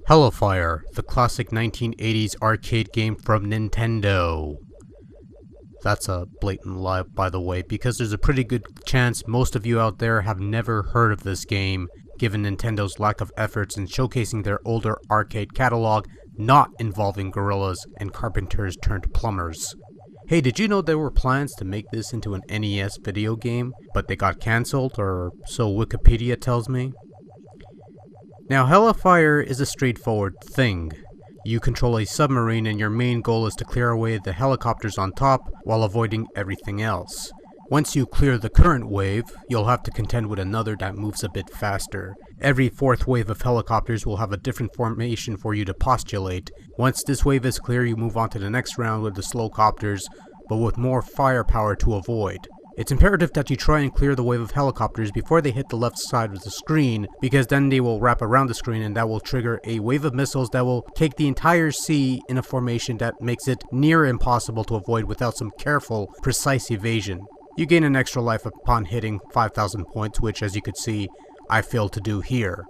HeliFire, the classic 1980s arcade game from Nintendo. That's a blatant lie, by the way, because there's a pretty good chance most of you out there have never heard of this game, given Nintendo's lack of efforts in showcasing their older arcade catalog not involving gorillas and carpenters turned plumbers. Hey, did you know there were plans to make this into an NES video game, but they got cancelled, or so Wikipedia tells me? Now, HeliFire is a straightforward thing. You control a submarine and your main goal is to clear away the helicopters on top while avoiding everything else. Once you clear the current wave, you'll have to contend with another that moves a bit faster. Every fourth wave of helicopters will have a different formation for you to postulate. Once this wave is clear, you move on to the next round with the slow copters, but with more firepower to avoid. It's imperative that you try and clear the wave of helicopters before they hit the left side of the screen, because then they will wrap around the screen and that will trigger a wave of missiles that will take the entire sea in a formation that makes it near impossible to avoid without some careful, precise evasion. You gain an extra life upon hitting 5,000 points, which, as you could see, I failed to do here.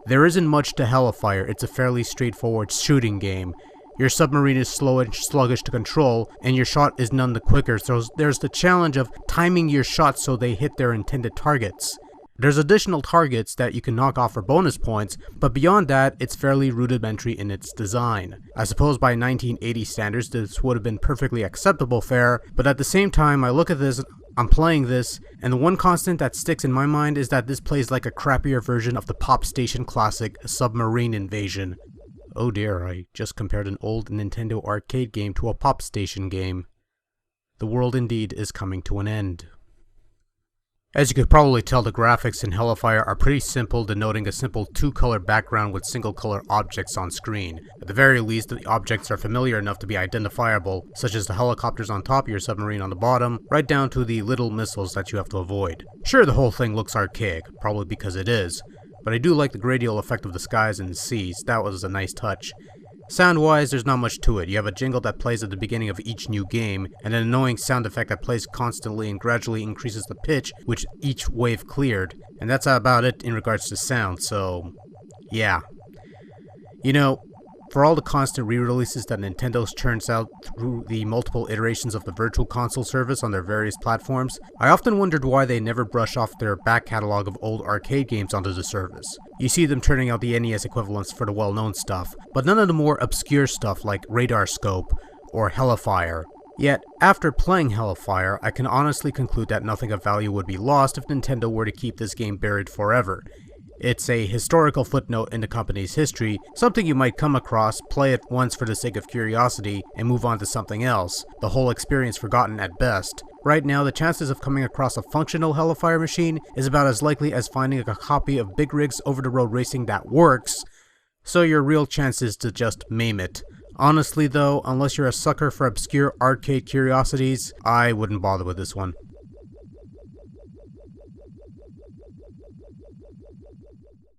There isn't much to HeliFire. It's a fairly straightforward shooting game. Your submarine is slow and sluggish to control, and your shot is none the quicker, so there's the challenge of timing your shots so they hit their intended targets. There's additional targets that you can knock off for bonus points, but beyond that, it's fairly rudimentary in its design. I suppose by 1980 standards this would have been perfectly acceptable fare, but at the same time I look at this, I'm playing this, and the one constant that sticks in my mind is that this plays like a crappier version of the Pop Station classic Submarine Invasion. Oh dear, I just compared an old Nintendo arcade game to a Pop Station game. The world indeed is coming to an end. As you could probably tell, the graphics in HeliFire are pretty simple, denoting a simple two-color background with single-color objects on screen. At the very least, the objects are familiar enough to be identifiable, such as the helicopters on top, your submarine on the bottom, right down to the little missiles that you have to avoid. Sure, the whole thing looks archaic, probably because it is, but I do like the gradial effect of the skies and the seas. That was a nice touch. Sound-wise, there's not much to it. You have a jingle that plays at the beginning of each new game, and an annoying sound effect that plays constantly and gradually increases the pitch which each wave cleared. And that's about it in regards to sound, so yeah. You know, for all the constant re-releases that Nintendo churns out through the multiple iterations of the Virtual Console service on their various platforms, I often wondered why they never brush off their back catalog of old arcade games onto the service. You see them turning out the NES equivalents for the well-known stuff, but none of the more obscure stuff like Radar Scope or HeliFire. Yet, after playing HeliFire, I can honestly conclude that nothing of value would be lost if Nintendo were to keep this game buried forever. It's a historical footnote in the company's history, something you might come across, play it once for the sake of curiosity, and move on to something else, the whole experience forgotten at best. Right now, the chances of coming across a functional HeliFire machine is about as likely as finding a copy of Big Rig's over-the-road racing that works, so your real chance is to just MAME it. Honestly though, unless you're a sucker for obscure arcade curiosities, I wouldn't bother with this one.